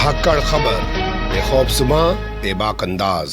धाकड़ खबर बेखौफजुमा बेबाक अंदाज।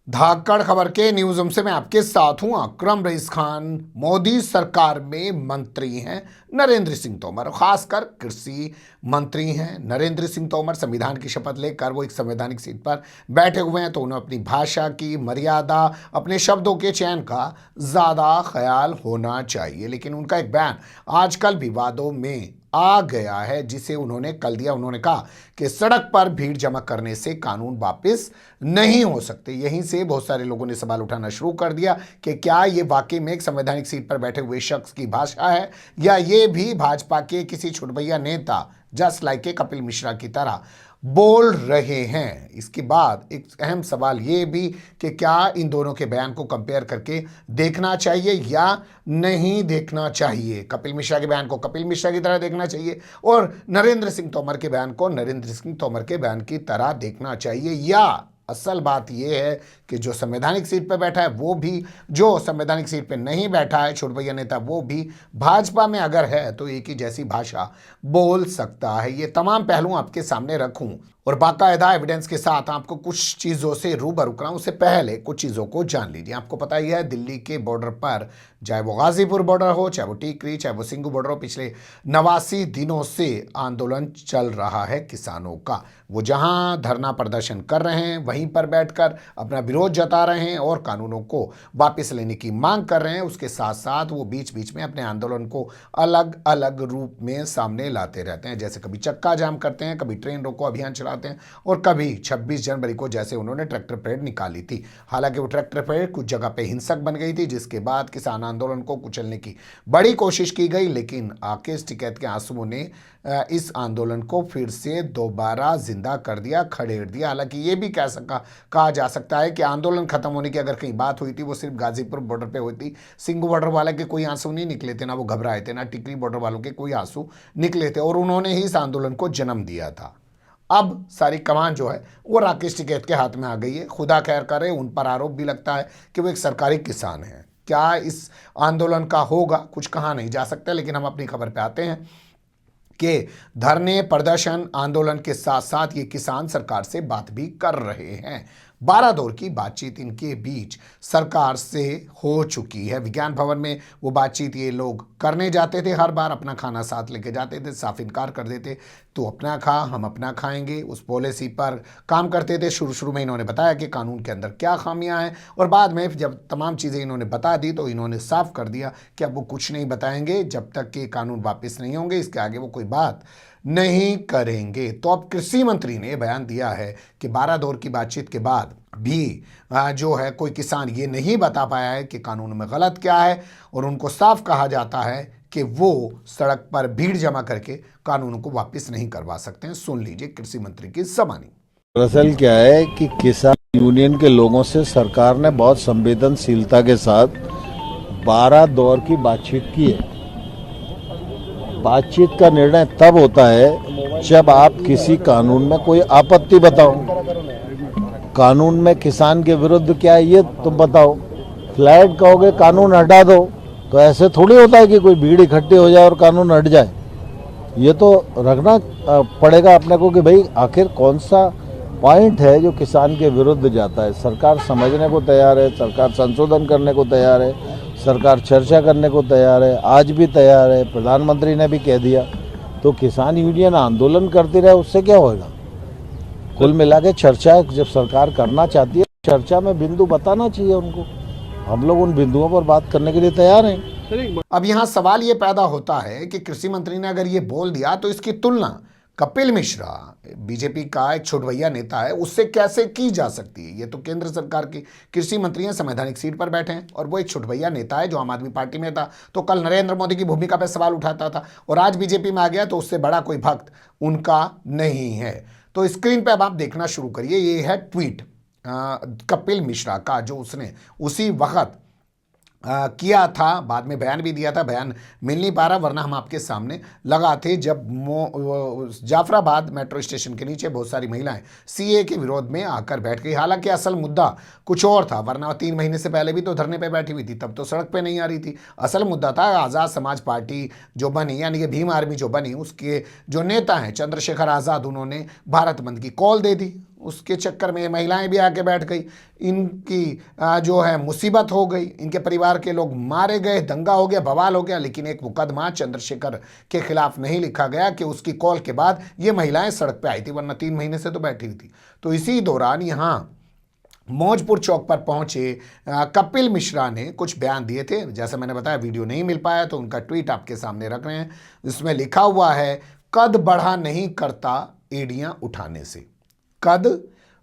धाकड़ खबर के न्यूज रूम से मैं आपके साथ हूं अकरम रईस खान। मोदी सरकार में मंत्री हैं नरेंद्र सिंह तोमर, खासकर कृषि मंत्री हैं नरेंद्र सिंह तोमर। संविधान की शपथ लेकर वो एक संवैधानिक सीट पर बैठे हुए हैं, तो उन्हें अपनी भाषा की मर्यादा, अपने शब्दों के चयन का ज़्यादा ख्याल होना चाहिए। लेकिन उनका एक बयान आजकल विवादों में आ गया है, जिसे उन्होंने कल दिया। उन्होंने कहा कि सड़क पर भीड़ जमा करने से कानून वापस नहीं हो सकते। यहीं से बहुत सारे लोगों ने सवाल उठाना शुरू कर दिया कि क्या ये वाकई में एक संवैधानिक सीट पर बैठे हुए शख्स की भाषा है, या ये भी भाजपा के किसी छुटभैया नेता जस्ट लाइक के कपिल मिश्रा की तरह बोल रहे हैं। इसके बाद एक अहम सवाल ये भी कि क्या इन दोनों के बयान को कंपेयर करके देखना चाहिए या नहीं देखना चाहिए। कपिल मिश्रा के बयान को कपिल मिश्रा की तरह देखना चाहिए और नरेंद्र सिंह तोमर के बयान को नरेंद्र सिंह तोमर के बयान की तरह देखना चाहिए, या असल बात यह है कि जो संवैधानिक सीट पर बैठा है वो भी, जो संवैधानिक सीट पर नहीं बैठा है छुटभैया नेता, वो भी भाजपा में अगर है तो एक ही जैसी भाषा बोल सकता है। ये तमाम पहलू आपके सामने रखूं और बाकायदा एविडेंस के साथ आपको कुछ चीज़ों से रूबरू कराऊं, उससे पहले कुछ चीज़ों को जान लीजिए। आपको पता ही है दिल्ली के बॉर्डर पर, चाहे वो गाजीपुर बॉर्डर हो, चाहे वो टीकरी, चाहे वो सिंघू बॉर्डर हो, पिछले 89 दिनों से आंदोलन चल रहा है किसानों का। वो जहां धरना प्रदर्शन कर रहे हैं वहीं पर बैठकर अपना विरोध जता रहे हैं और कानूनों को वापस लेने की मांग कर रहे हैं। उसके साथ साथ वो बीच बीच में अपने आंदोलन को अलग अलग रूप में सामने लाते रहते हैं, जैसे कभी चक्का जाम करते हैं, कभी ट्रेन रोको अभियान चलाते हैं और कभी 26 जनवरी को जैसे उन्होंने ट्रैक्टर परेड निकाली थी। हालांकि वो ट्रैक्टर परेड कुछ जगह पे हिंसक बन गई थी, जिसके बाद किसान आंदोलन को कुचलने की बड़ी कोशिश की गई, लेकिन आकेश टिकैत के आंसुओं ने इस आंदोलन को फिर से दोबारा जिंदा कर दिया, खड़ेड़ दिया। हालांकि ये भी कहा जा सकता है कि आंदोलन खत्म होने की अगर कहीं बात हुई थी वो सिर्फ गाजीपुर बॉर्डर पे हुई थी। सिंघू बॉर्डर वाले के कोई आंसू नहीं निकले थे, ना वो घबराए थे, ना टिकरी बॉर्डर वालों के कोई आंसू निकले थे, और उन्होंने ही इस आंदोलन को जन्म दिया था। अब सारी कमान जो है वो राकेश टिकैत के हाथ में आ गई है। खुदा खैर करे, उन पर आरोप भी लगता है कि वो एक सरकारी किसान है। क्या इस आंदोलन का होगा, कुछ कहा नहीं जा सकता। लेकिन हम अपनी खबर पे आते हैं कि धरने, प्रदर्शन, आंदोलन के साथ साथ ये किसान सरकार से बात भी कर रहे हैं। 12 दौर की बातचीत इनके बीच सरकार से हो चुकी है। विज्ञान भवन में वो बातचीत ये लोग करने जाते थे, हर बार अपना खाना साथ लेके जाते थे, साफ इनकार कर देते, तो अपना खा हम अपना खाएंगे, उस पॉलिसी पर काम करते थे। शुरू में इन्होंने बताया कि कानून के अंदर क्या खामियां हैं, और बाद में जब तमाम चीज़ें इन्होंने बता दी तो इन्होंने साफ कर दिया कि अब वो कुछ नहीं बताएंगे जब तक कि कानून वापस नहीं होंगे, इसके आगे वो कोई बात नहीं करेंगे। तो अब कृषि मंत्री ने बयान दिया है कि 12 दौर की बातचीत के बाद भी जो है कोई किसान ये नहीं बता पाया है कि कानून में गलत क्या है, और उनको साफ कहा जाता है कि वो सड़क पर भीड़ जमा करके कानूनों को वापस नहीं करवा सकते हैं। सुन लीजिए कृषि मंत्री की ज़बानी। दरअसल क्या है कि किसान यूनियन के लोगों से सरकार ने बहुत संवेदनशीलता के साथ 12 दौर की बातचीत की है। बातचीत का निर्णय तब होता है जब आप किसी कानून में कोई आपत्ति बताओ। कानून में किसान के विरुद्ध क्या है ये तुम बताओ। फ्लैट कहोगे कानून हटा दो, तो ऐसे थोड़ी होता है कि कोई भीड़ इकट्ठी हो जाए और कानून हट जाए। ये तो रखना पड़ेगा अपने को कि भाई आखिर कौन सा पॉइंट है जो किसान के विरुद्ध जाता है। सरकार समझने को तैयार है, सरकार संशोधन करने को तैयार है, सरकार चर्चा करने को तैयार है, आज भी तैयार है, प्रधानमंत्री ने भी कह दिया। तो किसान यूनियन आंदोलन करती रहे, उससे क्या होगा। कुल मिला के चर्चा जब सरकार करना चाहती है, चर्चा में बिंदु बताना चाहिए उनको। हम लोग उन बिंदुओं पर बात करने के लिए तैयार हैं। अब यहाँ सवाल ये पैदा होता है कि कृषि मंत्री ने अगर ये बोल दिया तो इसकी तुलना कपिल मिश्रा, बीजेपी का एक छुटभैया नेता है, उससे कैसे की जा सकती है। ये तो केंद्र सरकार के कृषि मंत्री हैं, संवैधानिक सीट पर बैठे हैं, और वो एक छुटभैया नेता है जो आम आदमी पार्टी में था, तो कल नरेंद्र मोदी की भूमिका पर सवाल उठाता था, और आज बीजेपी में आ गया, तो उससे बड़ा कोई भक्त उनका नहीं है। तो स्क्रीन पर अब आप देखना शुरू करिए, ये है ट्वीट कपिल मिश्रा का, जो उसने उसी वक्त किया था, बाद में बयान भी दिया था, बयान मिल नहीं पा रहा, वरना हम आपके सामने लगा थे जब जाफराबाद मेट्रो स्टेशन के नीचे बहुत सारी महिलाएं सीए के विरोध में आकर बैठ गई। हालांकि असल मुद्दा कुछ और था, वरना 3 महीने से पहले भी तो धरने पे बैठी हुई थी, तब तो सड़क पे नहीं आ रही थी। असल मुद्दा था आज़ाद समाज पार्टी जो बनी, यानी कि भीम आर्मी जो बनी, उसके जो नेता हैं चंद्रशेखर आज़ाद, उन्होंने भारत बंद की कॉल दे दी। उसके चक्कर में ये महिलाएं भी आके बैठ गई, इनकी जो है मुसीबत हो गई, इनके परिवार के लोग मारे गए, दंगा हो गया, बवाल हो गया। लेकिन एक मुकदमा चंद्रशेखर के खिलाफ नहीं लिखा गया कि उसकी कॉल के बाद ये महिलाएं सड़क पे आई थी, वरना 3 महीने से तो बैठी हुई थी। तो इसी दौरान यहाँ मौजपुर चौक पर पहुंचे कपिल मिश्रा ने कुछ बयान दिए थे। जैसे मैंने बताया, वीडियो नहीं मिल पाया तो उनका ट्वीट आपके सामने रख रहे हैं। इसमें लिखा हुआ है, कद बढ़ा नहीं करता एड़ियां उठाने से, कद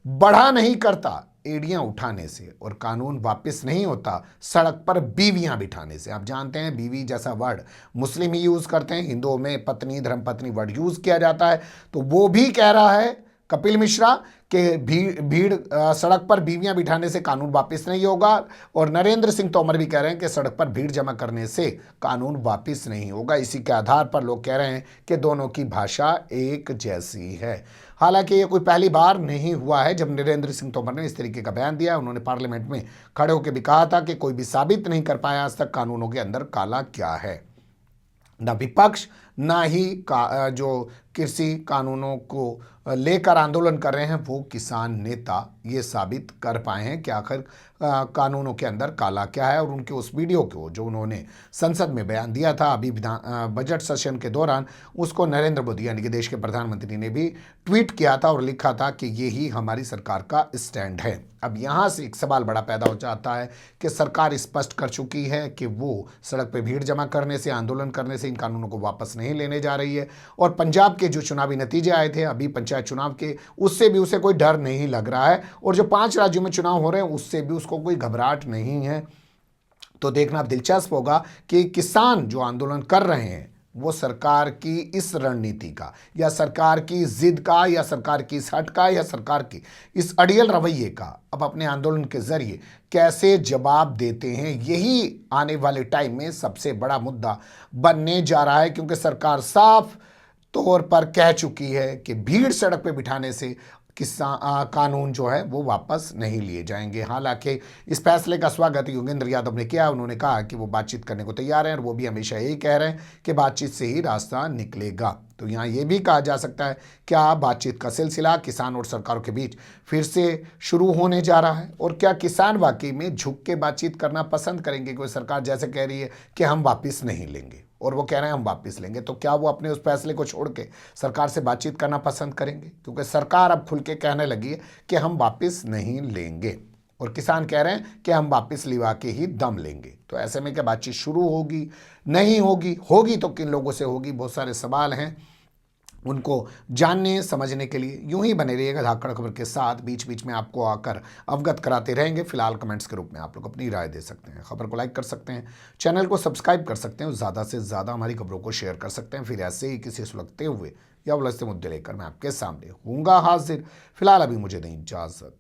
बढ़ा नहीं करता एड़ियां उठाने से, और कानून वापस नहीं होता सड़क पर बीवियां बिठाने से। आप जानते हैं बीवी जैसा वर्ड मुस्लिम ही यूज करते हैं, हिंदुओं में पत्नी, धर्मपत्नी वर्ड यूज किया जाता है। तो वो भी कह रहा है कपिल मिश्रा कि भीड़ सड़क पर बीवियां बिठाने से कानून वापस नहीं होगा, और नरेंद्र सिंह तोमर भी कह रहे हैं कि सड़क पर भीड़ जमा करने से कानून वापस नहीं होगा। इसी के आधार पर लोग कह रहे हैं कि दोनों की भाषा एक जैसी है। हालांकि ये कोई पहली बार नहीं हुआ है जब नरेंद्र सिंह तोमर ने इस तरीके का बयान दिया। उन्होंने पार्लियामेंट में खड़े होकर भी कहा था कि कोई भी साबित नहीं कर पाया आज तक कानूनों के अंदर काला क्या है। न विपक्ष ना ही जो कृषि कानूनों को लेकर आंदोलन कर रहे हैं वो किसान नेता ये साबित कर पाए हैं कि आखिर कानूनों के अंदर काला क्या है। और उनके उस वीडियो को जो उन्होंने संसद में बयान दिया था अभी बजट सेशन के दौरान, उसको नरेंद्र मोदी यानी कि देश के प्रधानमंत्री ने भी ट्वीट किया था और लिखा था कि ये ही हमारी सरकार का स्टैंड है। अब यहाँ से एक सवाल बड़ा पैदा हो जाता है कि सरकार स्पष्ट कर चुकी है कि वो सड़क पे भीड़ जमा करने से, आंदोलन करने से इन कानूनों को वापस नहीं लेने जा रही है। और पंजाब के जो चुनावी नतीजे आए थे अभी पंचायत चुनाव के, उससे भी उसे कोई डर नहीं लग रहा है, और जो 5 राज्यों में चुनाव हो रहे हैं उससे भी उसको कोई घबराहट नहीं है। तो देखना दिलचस्प होगा कि किसान जो आंदोलन कर रहे हैं वो सरकार की इस रणनीति का, या सरकार की जिद का, या सरकार की इस हट का, या सरकार की इस अड़ियल रवैये का अब अपने आंदोलन के जरिए कैसे जवाब देते हैं। यही आने वाले टाइम में सबसे बड़ा मुद्दा बनने जा रहा है, क्योंकि सरकार साफ तौर पर कह चुकी है कि भीड़ सड़क पे बिठाने से कानून जो है वो वापस नहीं लिए जाएंगे। हालांकि इस फैसले का स्वागत योगेंद्र यादव ने किया। उन्होंने कहा कि वो बातचीत करने को तैयार हैं, और वो भी हमेशा यही कह रहे हैं कि बातचीत से ही रास्ता निकलेगा। तो यहाँ ये भी कहा जा सकता है क्या बातचीत का सिलसिला किसान और सरकारों के बीच फिर से शुरू होने जा रहा है, और क्या किसान वाकई में झुक के बातचीत करना पसंद करेंगे। कोई सरकार जैसे कह रही है कि हम वापस नहीं लेंगे, और वो कह रहे हैं हम वापस लेंगे, तो क्या वो अपने उस फैसले को छोड़ के सरकार से बातचीत करना पसंद करेंगे। क्योंकि सरकार अब खुल के कहने लगी है कि हम वापस नहीं लेंगे, और किसान कह रहे हैं कि हम वापस लिवा के ही दम लेंगे। तो ऐसे में क्या बातचीत शुरू होगी, नहीं होगी, होगी तो किन लोगों से होगी, बहुत सारे सवाल हैं। उनको जानने समझने के लिए यूं ही बने रहिएगा धाकड़ खबर के साथ। बीच बीच में आपको आकर अवगत कराते रहेंगे। फिलहाल कमेंट्स के रूप में आप लोग अपनी राय दे सकते हैं, खबर को लाइक कर सकते हैं, चैनल को सब्सक्राइब कर सकते हैं, और ज़्यादा से ज़्यादा हमारी खबरों को शेयर कर सकते हैं। फिर ऐसे ही किसी सुलगते हुए या उलझते मुद्दे लेकर मैं आपके सामने हूँगा हाजिर। फिलहाल अभी मुझे दें इजाज़त।